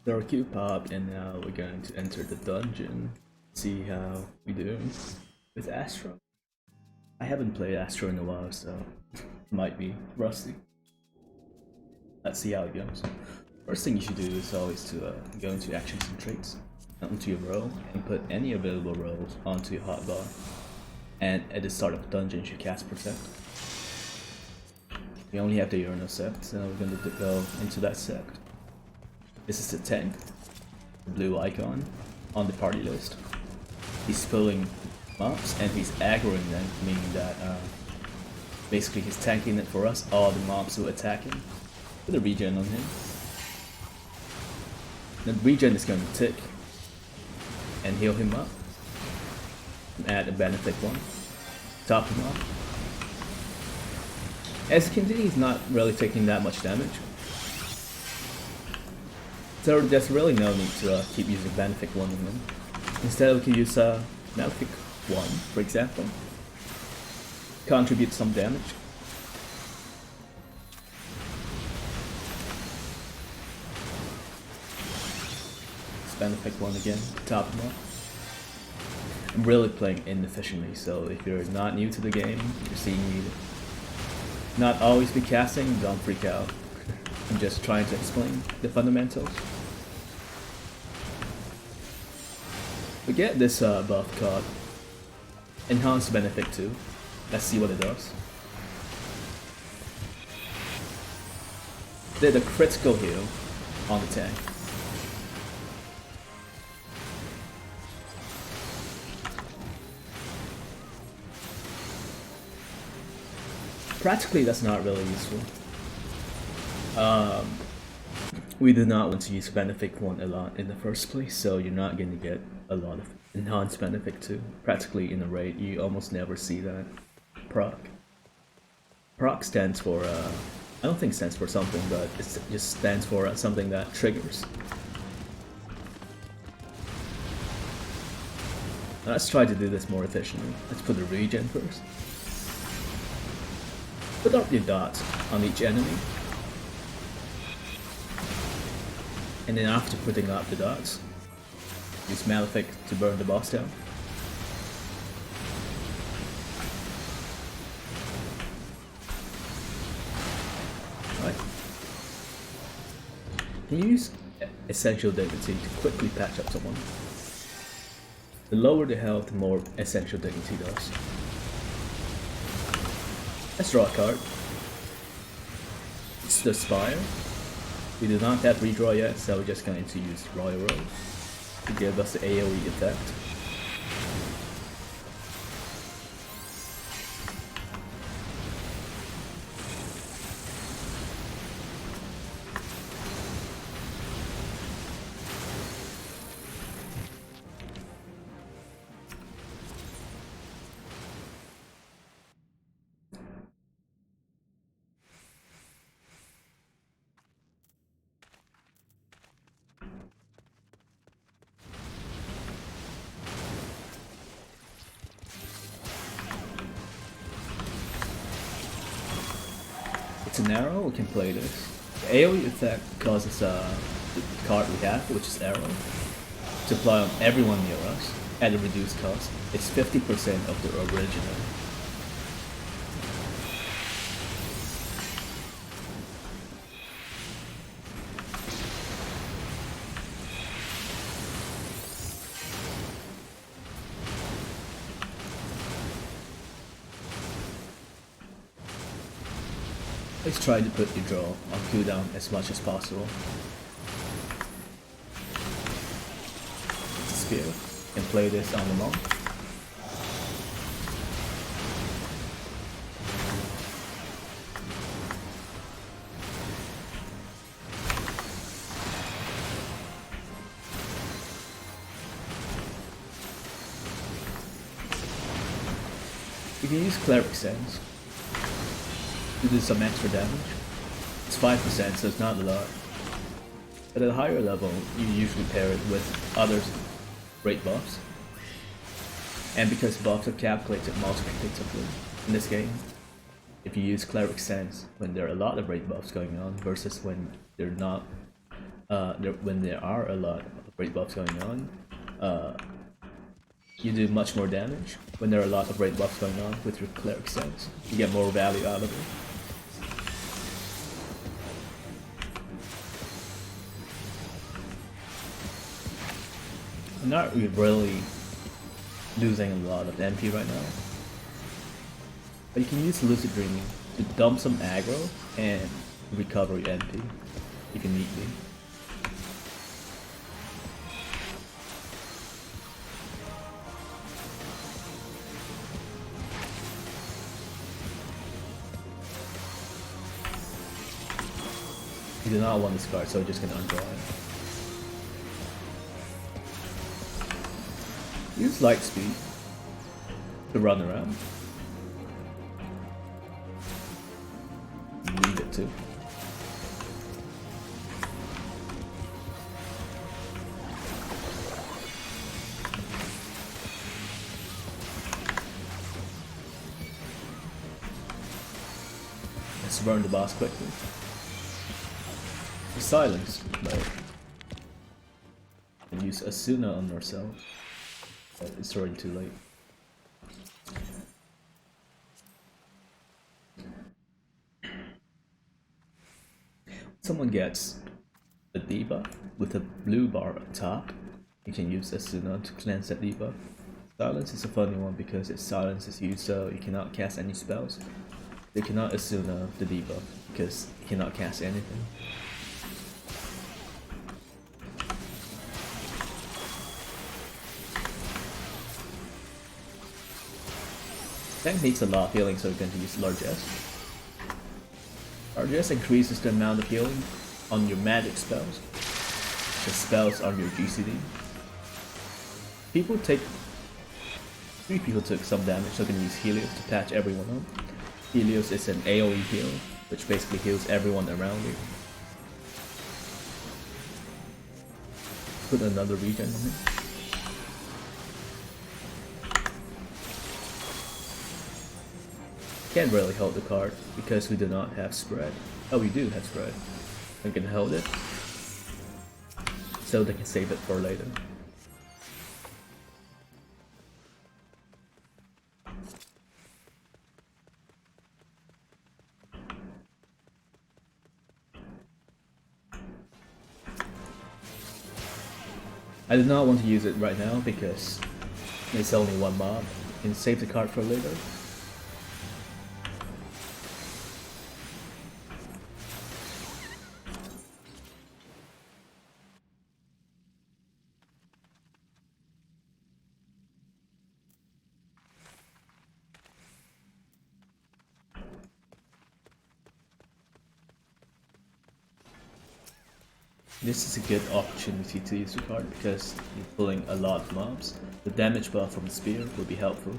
Our queue popped, and now we're going to enter the dungeon. See how we do with Astro. I haven't played Astro in a while, so might be rusty. Let's see how it goes. First thing you should do is always to go into actions and traits, onto your role, and put any available roles onto your hotbar. And at the start of the dungeon, you should cast Protect. We only have the Urinal sect, so we're going to go into that sect. This is the tank, the blue icon, on the party list. He's pulling mobs and he's aggroing them, meaning that basically he's tanking it for us, all the mobs who attack him. Put a regen on him. The regen is going to tick and heal him up. And add a benefit one. Top him up. As you can see, he's not really taking that much damage. So there's really no need to keep using Benefic 1 on him. Instead we can use Malefic 1, for example. Contribute some damage. It's Benefic 1 again, top him up. I'm really playing inefficiently, so if you're not new to the game, you're seeing me not always be casting, don't freak out. I'm just trying to explain the fundamentals. We get this buff called Enhanced Benefit 2. Let's see what it does. Did a critical heal on the tank. Practically, that's not really useful. We do not want to use Benefic 1 a lot in the first place, so you're not going to get a lot of Enhanced Benefic 2. Practically in a raid, you almost never see that proc. Proc stands for, I don't think it stands for something, but it just stands for something that triggers. Let's try to do this more efficiently. Let's put the regen first. Put up your dots on each enemy. And then after putting up the dots, use Malefic to burn the boss down. Right. You can use Essential Dignity to quickly patch up someone. The lower the health, the more Essential Dignity does. Let's draw a card. It's the Spire. We do not have redraw yet, so we're just going to use Royal Road to give us the AoE effect. It's an arrow, we can play this. The AoE effect causes the card we have, which is arrow, to apply on everyone near us at a reduced cost. It's 50% of the original. Let's try to put your draw on cooldown as much as possible. It's a skill. You can play this on the monk. You can use Cleric Sense to do some extra damage. It's 5%, so it's not a lot. But at a higher level, you usually pair it with other rate buffs. And because buffs are calculated multiplicatively in this game, if you use Cleric Sense when there are a lot of rate buffs going on versus when they're not when there are a lot of rate buffs going on, you do much more damage. When there are a lot of rate buffs going on with your cleric sense, you get more value out of it. I'm not really losing a lot of MP right now, but you can use Lucid Dreaming to dump some aggro and recover your MP if you need be. You do not want this card, so I'm just gonna undraw it. Use light speed to run around. Leave it too. Let's burn the boss quickly. Silence mode. And use Asuna on ourselves. But it's already too late. Someone gets a debuff with a blue bar on top. You can use Asuna to cleanse that debuff. Silence is a funny one because it silences you, so you cannot cast any spells. You cannot Asuna the debuff because you cannot cast anything. Tank needs a lot of healing, so we're going to use Largesse. Largesse increases the amount of healing on your magic spells. The spells on your GCD. Three people took some damage, so we can use Helios to patch everyone up. Helios is an AoE heal, which basically heals everyone around you. Put another regen on it. Can't really hold the card because we do not have spread. Oh, we do have spread. I can hold it so they can save it for later. I do not want to use it right now because it's only one mob. You can save the card for later. This is a good opportunity to use the card because you're pulling a lot of mobs. The damage buff from the spear will be helpful.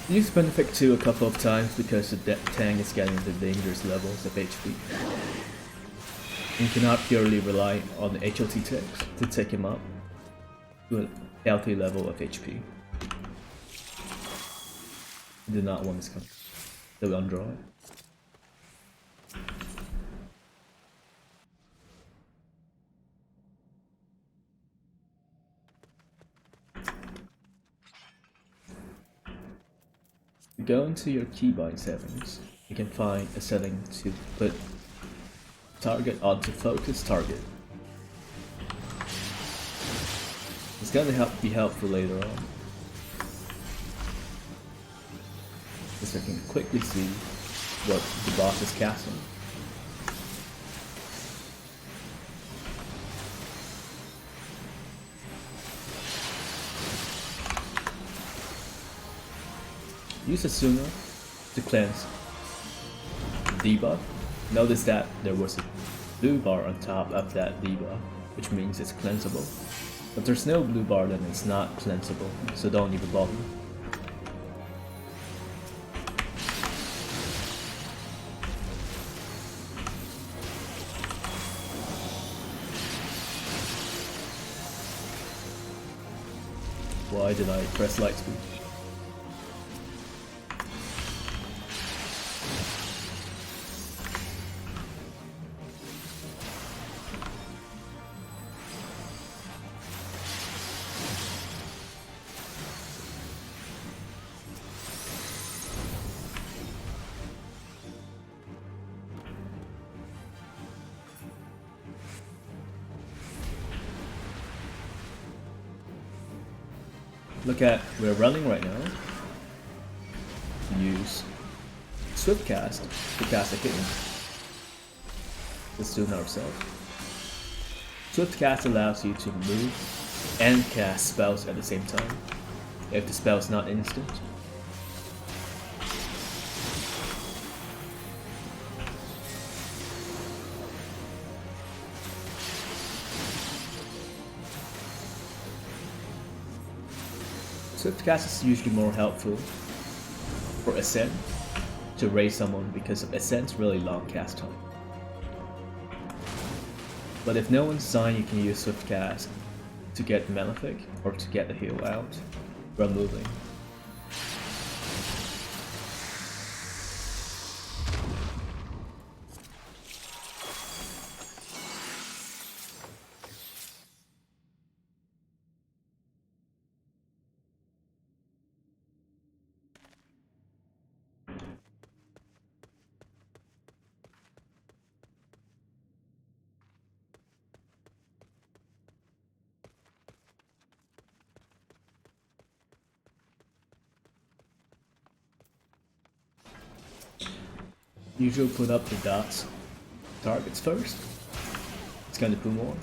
Use Benefit 2 a couple of times because the tank is getting to dangerous levels of HP. You cannot purely rely on the HOT ticks to take him up to a healthy level of HP. You do not want this card. So undraw it. Go into your keybind settings. You can find a setting to put target onto focus target. It's gonna be helpful later on. Because I can quickly see what the boss is casting. use Asuna to cleanse debuff. Notice that there was a blue bar on top of that debuff, which means it's cleansable. If there's no blue bar, then it's not cleansable, so don't even bother. Why did I press light speed? Look at, we're running right now. Use Swift Cast to cast a kitten. Let's do it ourselves. Swift Cast allows you to move and cast spells at the same time, if the spell is not instant. Swift Cast is usually more helpful for Ascent to raise someone because of Ascent's really long cast time. But if no one's signed, you can use Swift Cast to get Malefic or to get the heal out from moving. Usually put up the dots targets first. It's going to put more.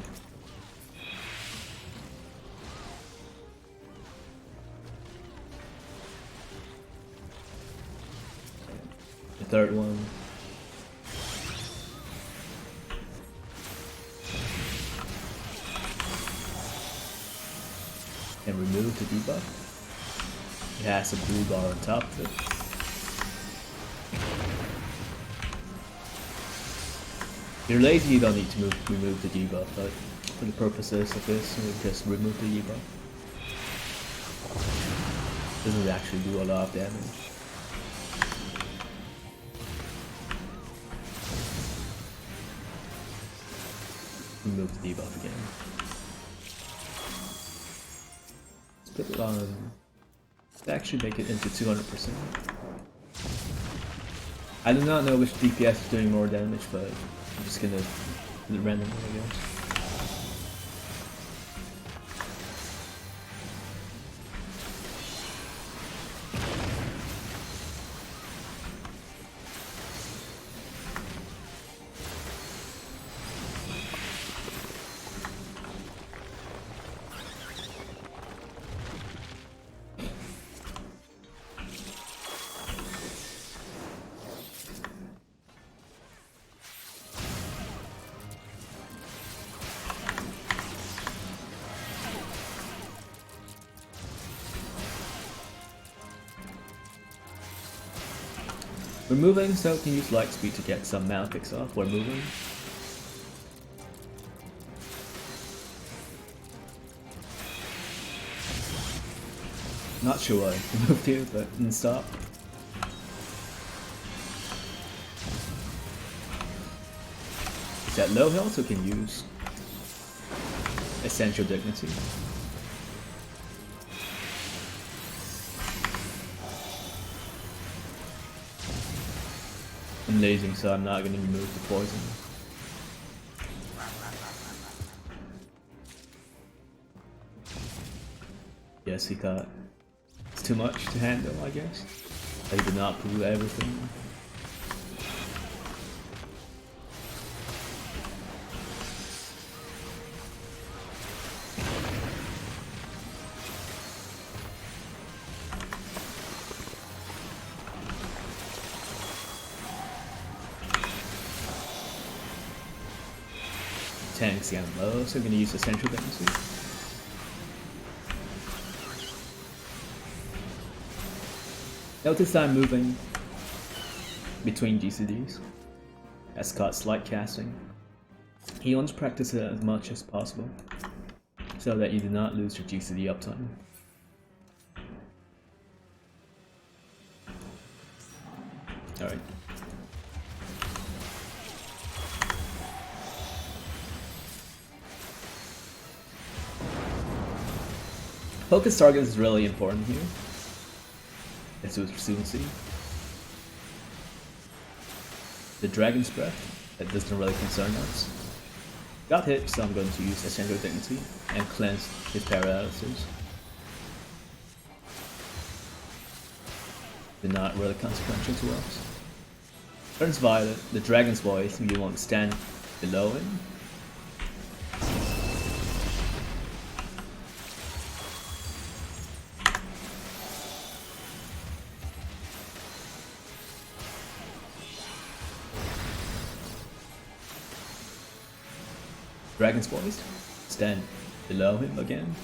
The third one. And remove the debuff. It has a blue bar on top of it. If you're lazy, you don't need to remove the debuff, but for the purposes of this, we'll just remove the debuff. Doesn't actually do a lot of damage. Remove the debuff again. Let's put it on. Let's actually make it into 200%. I do not know which DPS is doing more damage, but I'm just gonna do it randomly, I guess. We're moving, so we can use light speed to get some Malefics off. We're moving. Not sure why I moved here, but didn't stop. Is that low health, so we can use Essential Dignity. I'm lasing, so I'm not going to remove the poison. Yes, he thought it's too much to handle, I guess. I did not pull everything. tanks getting low, so I'm gonna use Essential Dynasty. Notice I'm moving between GCDs. As Scott's light casting. He wants to practice it as much as possible, so that you do not lose your GCD uptime. Alright. Focus target is really important here, as we'll soon see. The Dragon's Breath, that doesn't really concern us. Got hit, so I'm going to use Essential Dignity and cleanse his paralysis. They're not really consequential to us. Turns Violet, the Dragon's Voice, you want to stand below him. Dragon's Voice, stand below him again.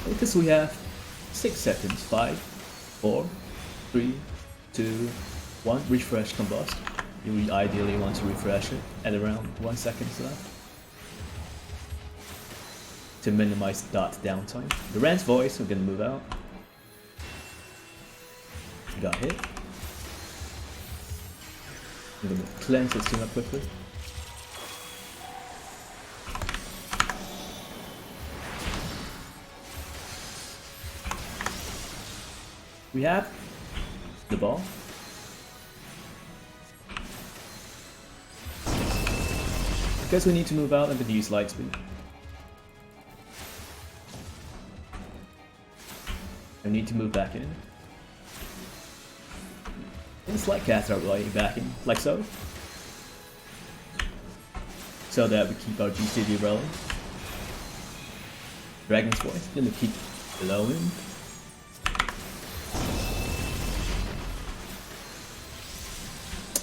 Because we have 6 seconds, 5, 4, 3, 2, 1, refresh combust. You ideally want to refresh it at around 1 second left to minimize dot downtime. The Rand's Voice, we're gonna move out. Got hit. I'm gonna cleanse this team up quickly. We have the ball. Because we need to move out, I'm going to use Lightspeed. I need to move back in. And Slight Cast our way back in, like so. So that we keep our GCD rolling. Dragon's Voice, going to keep below him.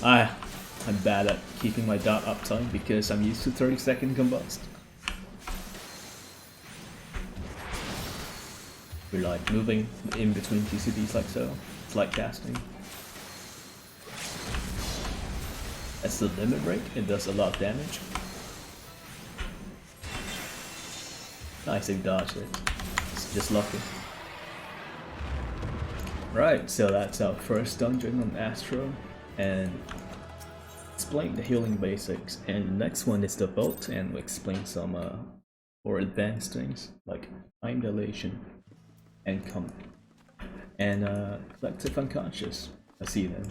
I'm bad at keeping my dot uptime because I'm used to 30-second combust. We're like moving in between GCDs like so. It's like casting. That's the limit break, it does a lot of damage. Nicely dodged it. It's just lucky. Right, so that's our first dungeon on Astro. And explain the healing basics, and the next one is the bolt, and we explain some more advanced things like time dilation and collective unconscious. I'll see you then.